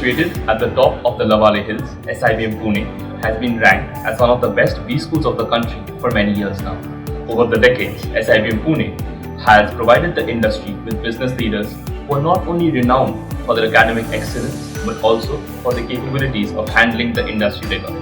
Situated at the top of the Lavale Hills, SIBM Pune has been ranked as one of the best B schools of the country for many years now. Over the decades, SIBM Pune has provided the industry with business leaders who are not only renowned for their academic excellence but also for the capabilities of handling the industry rigor.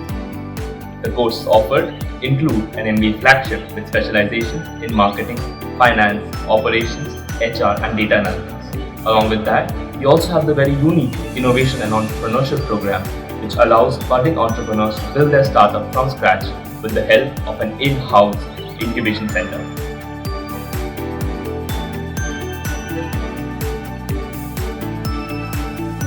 The courses offered include an MBA flagship with specialization in marketing, finance, operations, HR and data analytics. Along with that, we also have the very unique innovation and entrepreneurship program which allows budding entrepreneurs to build their startup from scratch with the help of an in-house incubation center.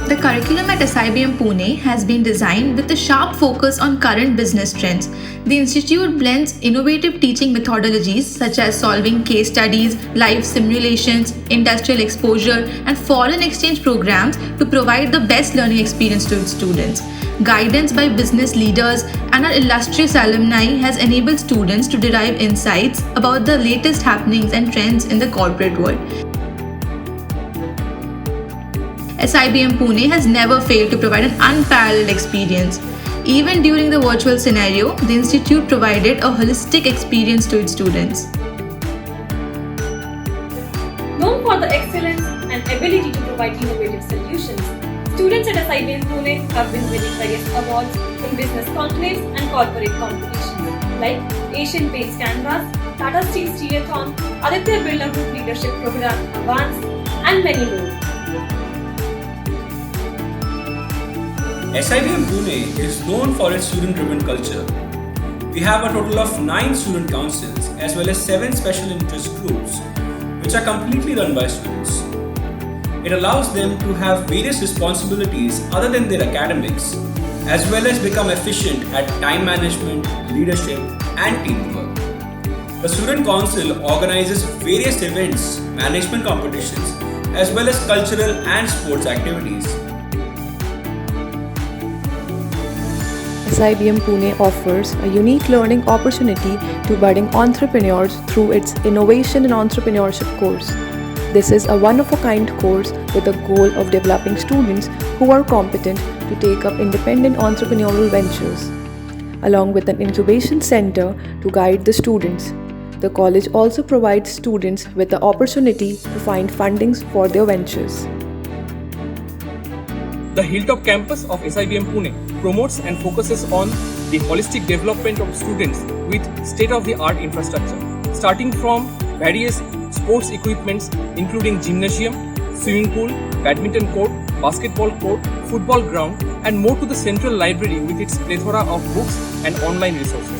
The curriculum at SIBM Pune has been designed with a sharp focus on current business trends. The institute blends innovative teaching methodologies such as solving case studies, live simulations, industrial exposure, and foreign exchange programs to provide the best learning experience to its students. Guidance by business leaders and our illustrious alumni has enabled students to derive insights about the latest happenings and trends in the corporate world. SIBM Pune has never failed to provide an unparalleled experience. Even during the virtual scenario, the institute provided a holistic experience to its students. Known for the excellence and ability to provide innovative solutions, students at SIBM Pune have been winning various awards in business conclaves and corporate competitions like Asian Paints Canvas, Tata Steel Stereothon, Aditya Birla Group Leadership Program Advance, and many more. SIBM Pune is known for its student-driven culture. We have a total of 9 student councils as well as 7 special interest groups which are completely run by students. It allows them to have various responsibilities other than their academics as well as become efficient at time management, leadership and teamwork. The student council organizes various events, management competitions as well as cultural and sports activities. SIBM Pune offers a unique learning opportunity to budding entrepreneurs through its Innovation and Entrepreneurship course. This is a one-of-a-kind course with the goal of developing students who are competent to take up independent entrepreneurial ventures, along with an incubation center to guide the students. The college also provides students with the opportunity to find fundings for their ventures. The Hilltop campus of SIBM Pune promotes and focuses on the holistic development of students with state-of-the-art infrastructure, starting from various sports equipments including gymnasium, swimming pool, badminton court, basketball court, football ground, and more to the central library with its plethora of books and online resources.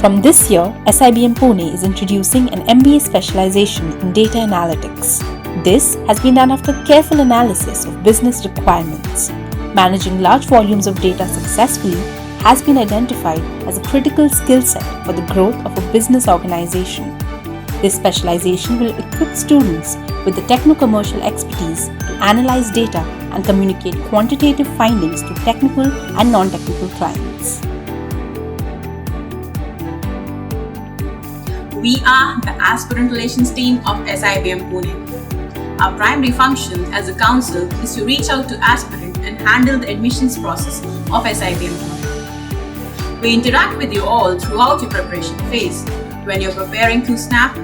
From this year, SIBM Pune is introducing an MBA specialization in data analytics. This has been done after careful analysis of business requirements. Managing large volumes of data successfully has been identified as a critical skill set for the growth of a business organization. This specialization will equip students with the techno-commercial expertise to analyze data and communicate quantitative findings to technical and non-technical clients. We are the Aspirant Relations team of SIBM Pune. Our primary function as a council is to reach out to aspirants and handle the admissions process of SIBM Pune. We interact with you all throughout your preparation phase, when you're preparing through SNAP,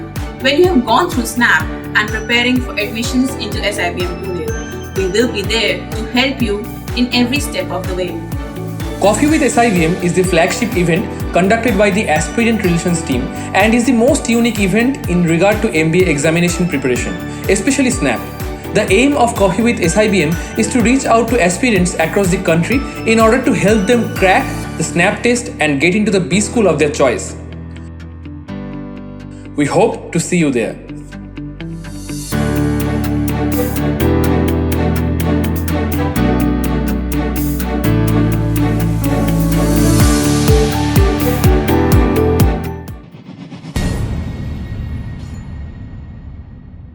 when you have gone through SNAP and preparing for admissions into SIBM Pune. We will be there to help you in every step of the way. Coffee with SIBM is the flagship event conducted by the Aspirant Relations team and is the most unique event in regard to MBA examination preparation, especially SNAP. The aim of Coffee with SIBM is to reach out to aspirants across the country in order to help them crack the SNAP test and get into the B school of their choice. We hope to see you there.